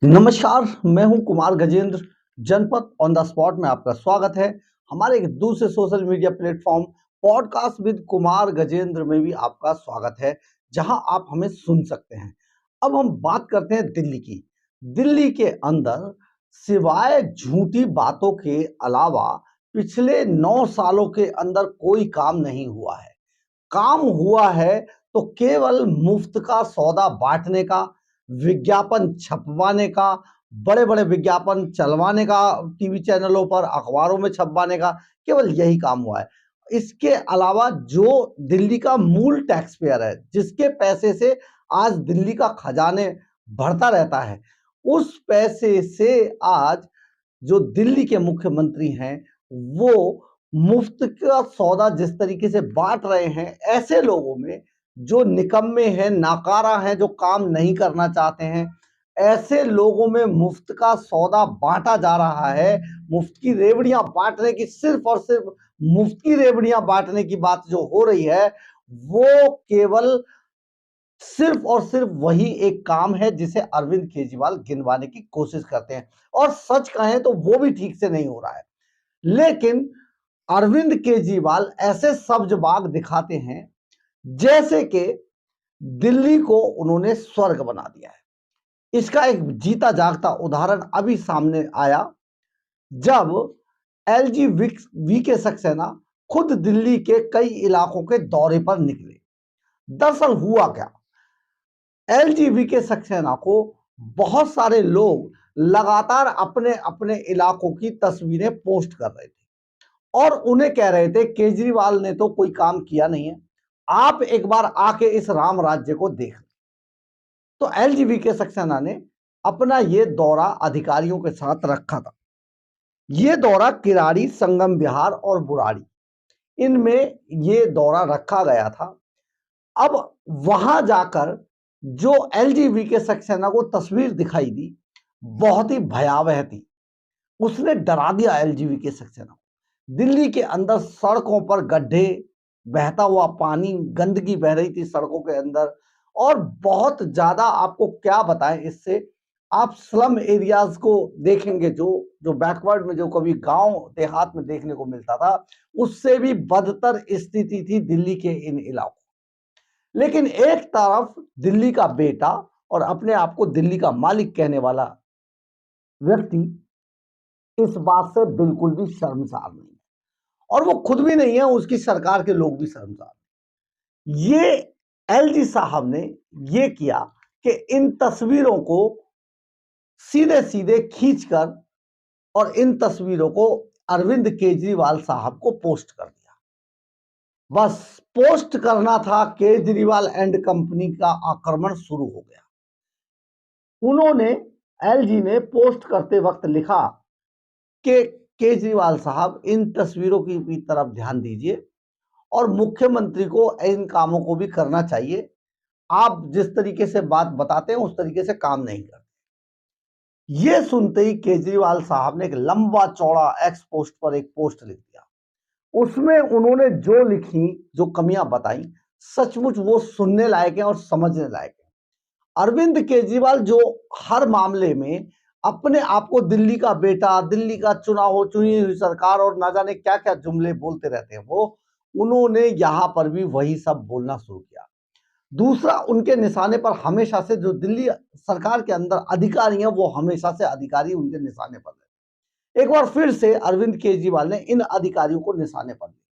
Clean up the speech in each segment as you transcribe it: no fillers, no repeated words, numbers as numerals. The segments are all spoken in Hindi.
नमस्कार, मैं हूं कुमार गजेंद्र। जनपद ऑन द स्पॉट में आपका स्वागत है। हमारे एक दूसरे social media platform podcast with Kumar Gajendra में भी आपका स्वागत है, जहां आप हमें सुन सकते हैं। अब हम बात करते हैं दिल्ली की। दिल्ली के अंदर सिवाय झूठी बातों के अलावा पिछले 9 सालों के अंदर कोई काम नहीं हुआ है। काम हुआ है तो केवल मुफ्त का सौदा बांटने का, विज्ञापन छपवाने का, बड़े-बड़े विज्ञापन चलवाने का, टीवी चैनलों पर, अखबारों में छपवाने का, केवल यही काम हुआ है। इसके अलावा जो दिल्ली का मूल टैक्स पेयर है, जिसके पैसे से आज दिल्ली का खजाने भरता रहता है, उस पैसे से आज जो दिल्ली के मुख्यमंत्री हैं, वो मुफ्त का सौदा जिस तरीके से बांट रहे हैं, ऐसे लोगों में जो निकम्मे हैं, नाकारा हैं, जो काम नहीं करना चाहते हैं, ऐसे लोगों में मुफ्त का सौदा बांटा जा रहा है। मुफ्त की रेवड़ियां बांटने की, सिर्फ और सिर्फ मुफ्त की रेवड़ियां बांटने की बात जो हो रही है, वो केवल सिर्फ और सिर्फ वही एक काम है जिसे अरविंद केजरीवाल गिनवाने की कोशिश करते हैं। और सच कहें तो वो भी ठीक से नहीं हो रहा है। लेकिन अरविंद केजरीवाल ऐसे सब्ज बाग दिखाते हैं जैसे कि दिल्ली को उन्होंने स्वर्ग बना दिया है। इसका एक जीता जागता उदाहरण अभी सामने आया, जब एलजी वीके सक्सेना खुद दिल्ली के कई इलाकों के दौरे पर निकले। दरअसल हुआ क्या, एलजी वीके सक्सेना को बहुत सारे लोग लगातार अपने अपने इलाकों की तस्वीरें पोस्ट कर रहे थे और उन्हें कह रहे थे केजरीवाल ने तो कोई काम किया नहीं है, आप एक बार आके इस राम राज्य को देख लें। तो एलजीबीके सक्सेना ने अपना ये दौरा अधिकारियों के साथ रखा था। ये दौरा किराड़ी, संगम विहार और बुराड़ी, इनमें ये दौरा रखा गया था। अब वहां जाकर जो एलजीबीके सक्सेना को तस्वीर दिखाई दी, बहुत ही भयावह थी। उसने डरा दिया एलजीबीके सक्सेना को। दिल्ली के अंदर सड़कों पर गड्ढे, बहता हुआ पानी, गंदगी बह रही थी सड़कों के अंदर, और बहुत ज्यादा, आपको क्या बताएं इससे। आप स्लम एरियाज को देखेंगे, जो जो बैकवर्ड में, जो कभी गांव देहात में देखने को मिलता था, उससे भी बदतर स्थिति थी दिल्ली के इन इलाकों। लेकिन एक तरफ दिल्ली का बेटा और अपने आप को दिल्ली का मालिक कहने वाला व्यक्ति इस बात से बिल्कुल भी शर्मसार नहीं है, और वो खुद भी नहीं है, उसकी सरकार के लोग भी शर्मसार नहीं। ये एलजी साहब ने ये किया कि इन तस्वीरों को सीधे सीधे खींचकर और इन तस्वीरों को अरविंद केजरीवाल साहब को पोस्ट कर दिया। बस पोस्ट करना था, केजरीवाल एंड कंपनी का आक्रमण शुरू हो गया। उन्होंने, एलजी ने पोस्ट करते वक्त लिखा कि केजरीवाल साहब इन तस्वीरों की भी तरफ ध्यान दीजिए और मुख्यमंत्री को इन कामों को भी करना चाहिए। आप जिस तरीके से बात बताते हैं उस तरीके से काम नहीं करते। ये सुनते ही केजरीवाल साहब ने एक लंबा चौड़ा एक्स पोस्ट पर एक पोस्ट लिख दिया। उसमें उन्होंने जो लिखी, जो कमियां बताई, सचमुच वो सुनने लायक है और समझने लायक है। अरविंद केजरीवाल जो हर मामले में अपने आप को दिल्ली का बेटा, दिल्ली का चुना हो, चुनी हुई सरकार और ना जाने क्या क्या जुमले बोलते रहते हैं, वो उन्होंने यहां पर भी वही सब बोलना शुरू किया। दूसरा, उनके निशाने पर हमेशा से जो दिल्ली सरकार के अंदर अधिकारी हैं, वो हमेशा से अधिकारी उनके निशाने पर रहे। एक बार फिर से अरविंद केजरीवाल ने इन अधिकारियों को निशाने पर लिया।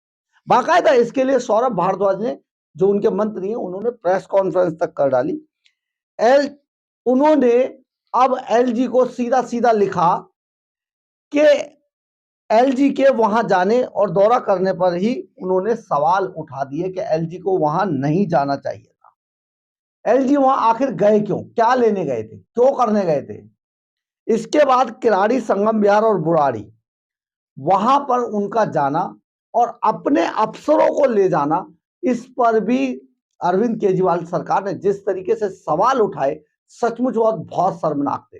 बाकायदा इसके लिए सौरभ भारद्वाज ने, जो उनके मंत्री हैं, उन्होंने प्रेस कॉन्फ्रेंस तक कर डाली। उन्होंने अब एलजी को सीधा सीधा लिखा कि एलजी के वहां जाने और दौरा करने पर ही उन्होंने सवाल उठा दिए कि एलजी को वहां नहीं जाना चाहिए था। एलजी वहां आखिर गए क्यों, क्या लेने गए थे, क्यों करने गए थे। इसके बाद किराड़ी, संगम विहार और बुराड़ी, वहां पर उनका जाना और अपने अफसरों को ले जाना, इस पर भी अरविंद केजरीवाल सरकार ने जिस तरीके से सवाल उठाए, सचमुच बहुत शर्मनाक थे।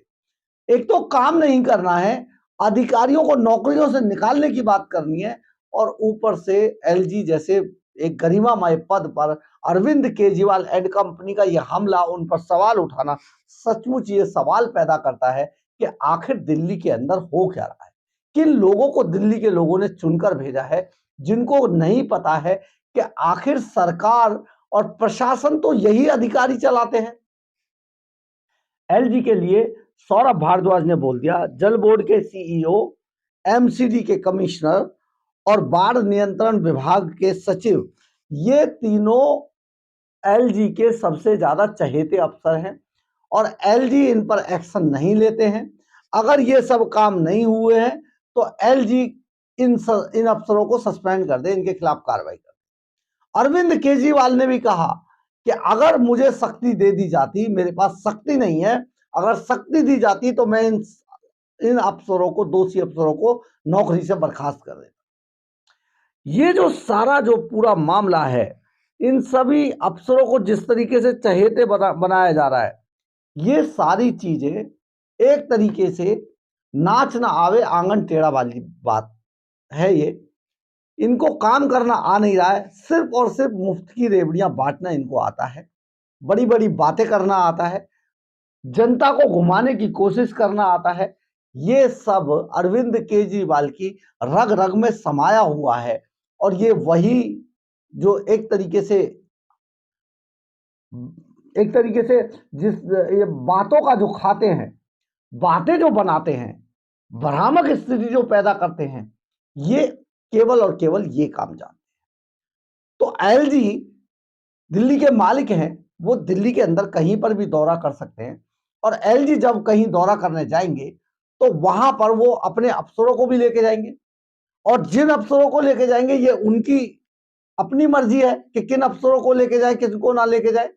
एक तो काम नहीं करना है, अधिकारियों को नौकरियों से निकालने की बात करनी है, और ऊपर से एलजी जैसे एक गरिमामय पद पर अरविंद केजरीवाल एंड कंपनी का यह हमला, उन पर सवाल उठाना सचमुच ये सवाल पैदा करता है कि आखिर दिल्ली के अंदर हो क्या रहा है। किन लोगों को दिल्ली के लोगों ने चुनकर भेजा है, जिनको नहीं पता है कि आखिर सरकार और प्रशासन तो यही अधिकारी चलाते हैं। एलजी के लिए सौरभ भारद्वाज ने बोल दिया, जल बोर्ड के सीईओ, एमसीडी के कमिश्नर और बाढ़ नियंत्रण विभाग के सचिव, ये तीनों एलजी के सबसे ज्यादा चहेते अफसर हैं और एलजी इन पर एक्शन नहीं लेते हैं। अगर ये सब काम नहीं हुए हैं तो एलजी इन अफसरों को सस्पेंड कर दे, इनके खिलाफ कार्रवाई कर दे। अरविंद केजरीवाल ने भी कहा कि अगर मुझे शक्ति दे दी जाती, मेरे पास शक्ति नहीं है, अगर शक्ति दी जाती तो मैं इन अफसरों को, दोषी अफसरों को नौकरी से बर्खास्त कर देता। ये जो सारा जो पूरा मामला है, इन सभी अफसरों को जिस तरीके से चहेते बनाया जा रहा है, ये सारी चीजें एक तरीके से नाच ना आवे आंगन टेढ़ा वाली बात है। ये इनको काम करना आ नहीं रहा है, सिर्फ और सिर्फ मुफ्त की रेवड़ियां बांटना इनको आता है, बड़ी बड़ी बातें करना आता है, जनता को घुमाने की कोशिश करना आता है। ये सब अरविंद केजरीवाल की रग रग में समाया हुआ है और ये वही जो एक तरीके से जिस ये बातों का जो खाते हैं, बातें जो बनाते हैं, भ्रामक स्थिति जो पैदा करते हैं, ये केवल और केवल ये काम जानते हैं। तो एलजी दिल्ली के मालिक हैं, वो दिल्ली के अंदर कहीं पर भी दौरा कर सकते हैं और एलजी जब कहीं दौरा करने जाएंगे तो वहां पर वो अपने अफसरों को भी लेके जाएंगे और जिन अफसरों को लेके जाएंगे ये उनकी अपनी मर्जी है कि किन अफसरों को लेके जाए, किसको ना लेके जाए।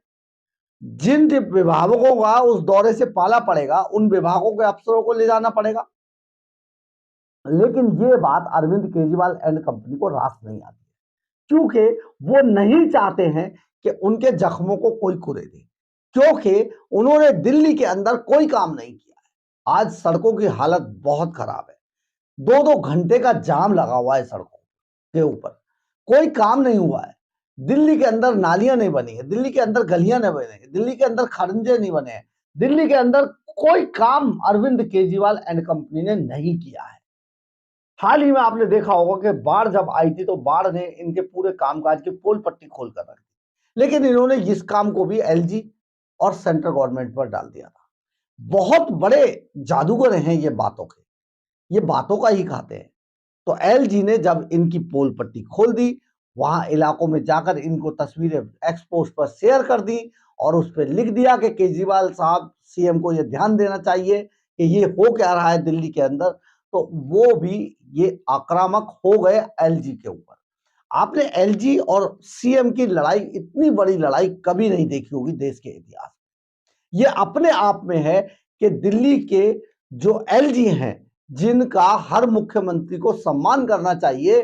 जिन विभागों का उस दौरे से पाला पड़ेगा, उन विभागों के अफसरों को ले जाना पड़ेगा। लेकिन ये बात अरविंद केजरीवाल एंड कंपनी को रास नहीं आती है, क्योंकि वो नहीं चाहते हैं कि उनके जख्मों को कोई कुरे दे, क्योंकि उन्होंने दिल्ली के अंदर कोई काम नहीं किया है। आज सड़कों की हालत बहुत खराब है, 2-2 घंटे का जाम लगा हुआ है सड़कों के ऊपर, कोई काम नहीं हुआ है। दिल्ली के अंदर नालियां नहीं बनी है, दिल्ली के अंदर गलियां नहीं बनी है, दिल्ली के अंदर खरंजे नहीं बने हैं, दिल्ली के अंदर कोई काम अरविंद केजरीवाल एंड कंपनी ने नहीं किया है। हाल ही में आपने देखा होगा कि बाढ़ जब आई थी तो बाढ़ ने इनके पूरे कामकाज की पोल पट्टी खोल कर रखी, लेकिन इन्होंने इस काम को भी एलजी और सेंट्रल गवर्नमेंट पर डाल दिया था। बहुत बड़े जादूगर हैं ये बातों के, ये बातों का ही खाते हैं। तो एलजी ने जब इनकी पोल पट्टी खोल दी, वहां इलाकों में जाकर इनको तस्वीरें एक्सपोस्ट पर शेयर कर दी और उस पर लिख दिया कि केजरीवाल साहब, सीएम को ये ध्यान देना चाहिए कि ये हो क्या रहा है दिल्ली के अंदर। तो वो भी ये आक्रामक हो गए एलजी के ऊपर। आपने एलजी और सीएम की लड़ाई, इतनी बड़ी लड़ाई कभी नहीं देखी होगी देश के इतिहास में। ये अपने आप में है कि दिल्ली के जो एलजी हैं, जिनका हर मुख्यमंत्री को सम्मान करना चाहिए,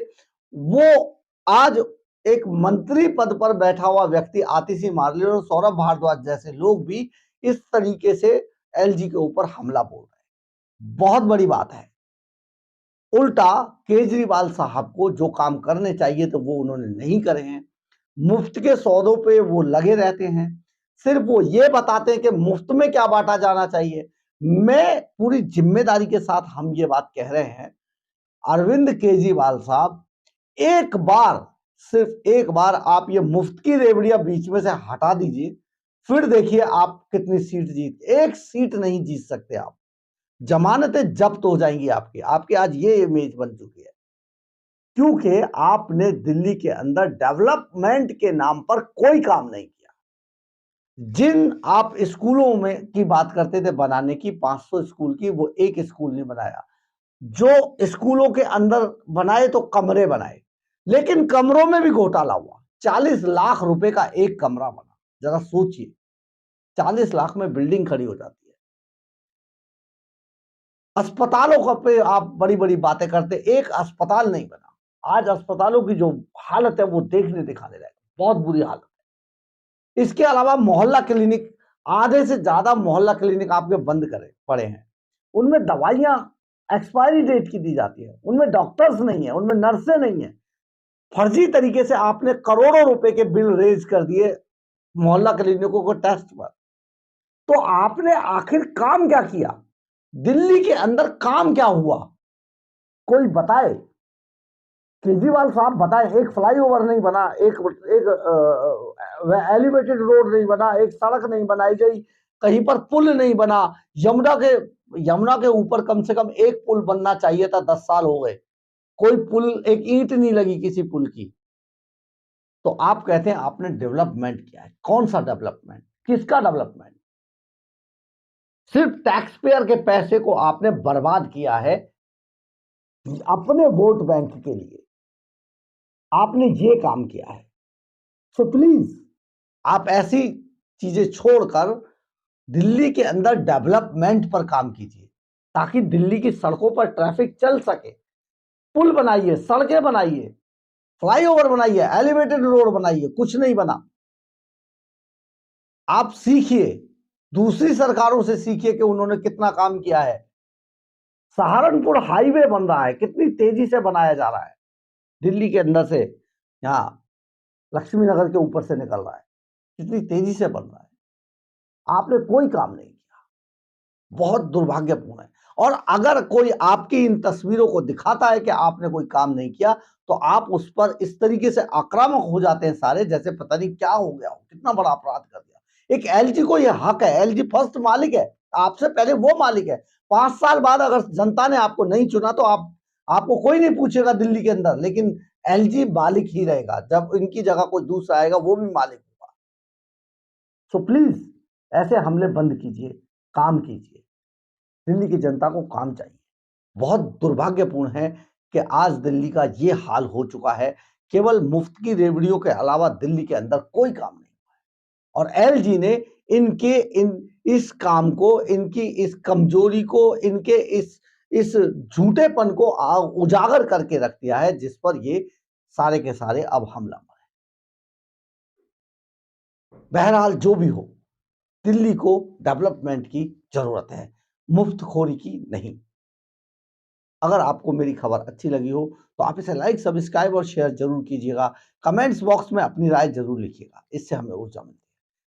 वो आज एक मंत्री पद पर बैठा हुआ व्यक्ति आतिशी मारले और सौरभ भारद्वाज जैसे लोग भी इस तरीके से एलजी के ऊपर हमला बोल रहे हैं। बहुत बड़ी बात है। उल्टा केजरीवाल साहब को जो काम करने चाहिए तो वो उन्होंने नहीं करे हैं। मुफ्त के सौदों पे वो लगे रहते हैं, सिर्फ वो ये बताते हैं कि मुफ्त में क्या बांटा जाना चाहिए। मैं पूरी जिम्मेदारी के साथ हम ये बात कह रहे हैं, अरविंद केजरीवाल साहब, एक बार, सिर्फ एक बार आप ये मुफ्त की रेवड़ियां बीच में से हटा दीजिए, फिर देखिए आप कितनी सीट एक सीट नहीं जीत सकते आप। जमानतें जब्त हो जाएंगी आपकी, आपके आज ये इमेज बन चुकी है, क्योंकि आपने दिल्ली के अंदर डेवलपमेंट के नाम पर कोई काम नहीं किया। जिन आप स्कूलों में की बात करते थे बनाने की, 500 स्कूल की, वो एक स्कूल नहीं बनाया। जो स्कूलों के अंदर बनाए तो कमरे बनाए, लेकिन कमरों में भी घोटाला हुआ। 40 लाख रुपए का एक कमरा बना, जरा सोचिए, 40 लाख में बिल्डिंग खड़ी हो जाती है। अस्पतालों का पे आप बड़ी बड़ी बातें करते, एक अस्पताल नहीं बना। आज अस्पतालों की जो हालत है वो देखने दिखाने लायक, बहुत बुरी हालत है। इसके अलावा मोहल्ला क्लिनिक, आधे से ज्यादा मोहल्ला क्लिनिक आपके बंद करे पड़े हैं। उनमें दवाइयां एक्सपायरी डेट की दी जाती है, उनमें डॉक्टर्स नहीं है, उनमें नर्सें नहीं है। फर्जी तरीके से आपने करोड़ों रुपए के बिल रेज कर दिए मोहल्ला क्लिनिकों को टेस्ट पर। तो आपने आखिर काम क्या किया? दिल्ली के अंदर काम क्या हुआ? कोई बताए, केजरीवाल साहब बताएं। एक फ्लाईओवर नहीं बना, एक एलिवेटेड रोड नहीं बना, एक सड़क नहीं बनाई गई, कहीं पर पुल नहीं बना। यमुना के ऊपर कम से कम एक पुल बनना चाहिए था, 10 साल हो गए, कोई पुल, एक ईंट नहीं लगी किसी पुल की। तो आप कहते हैं आपने डेवलपमेंट किया है। कौन सा डेवलपमेंट? किसका डेवलपमेंट? सिर्फ टैक्स पेयर के पैसे को आपने बर्बाद किया है अपने वोट बैंक के लिए। आपने ये काम किया है। सो प्लीज आप ऐसी चीजें छोड़कर दिल्ली के अंदर डेवलपमेंट पर काम कीजिए, ताकि दिल्ली की सड़कों पर ट्रैफिक चल सके। पुल बनाइए, सड़कें बनाइए, फ्लाईओवर बनाइए, एलिवेटेड रोड बनाइए। कुछ नहीं बना। आप सीखिए, दूसरी सरकारों से सीखिए कि उन्होंने कितना काम किया है। सहारनपुर हाईवे बन रहा है, कितनी तेजी से बनाया जा रहा है। दिल्ली के अंदर से यहां लक्ष्मी नगर के ऊपर से निकल रहा है, कितनी तेजी से बन रहा है। आपने कोई काम नहीं किया, बहुत दुर्भाग्यपूर्ण है। और अगर कोई आपकी इन तस्वीरों को दिखाता है कि आपने कोई काम नहीं किया, तो आप उस पर इस तरीके से आक्रामक हो जाते हैं सारे, जैसे पता नहीं क्या हो गया हो, कितना बड़ा अपराध कर दिया। एक एलजी को यह हक है, एलजी फर्स्ट मालिक है, आपसे पहले वो मालिक है। 5 साल बाद अगर जनता ने आपको नहीं चुना तो आपको कोई नहीं पूछेगा दिल्ली के अंदर, लेकिन एलजी मालिक ही रहेगा। जब इनकी जगह कोई दूसरा आएगा वो भी मालिक होगा। सो प्लीज ऐसे हमले बंद कीजिए, काम कीजिए। दिल्ली की जनता को काम चाहिए। बहुत दुर्भाग्यपूर्ण है कि आज दिल्ली का ये हाल हो चुका है। केवल मुफ्त की रेवड़ियों के अलावा दिल्ली के अंदर कोई काम नहीं हुआ है। और एलजी ने इस काम को, इनकी इस कमजोरी को, इनके इस झूठेपन को उजागर करके रख दिया है, जिस पर ये सारे के सारे अब हमला बोल रहे हैं। बहरहाल जो भी हो, दिल्ली को डेवलपमेंट की जरूरत है, मुफ्तखोरी की नहीं। अगर आपको मेरी खबर अच्छी लगी हो तो आप इसे लाइक, सब्सक्राइब और शेयर जरूर कीजिएगा। कमेंट्स बॉक्स में अपनी राय जरूर लिखिएगा, इससे हमें ऊर्जा मिलती है।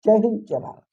जय हिंद, जय भारत।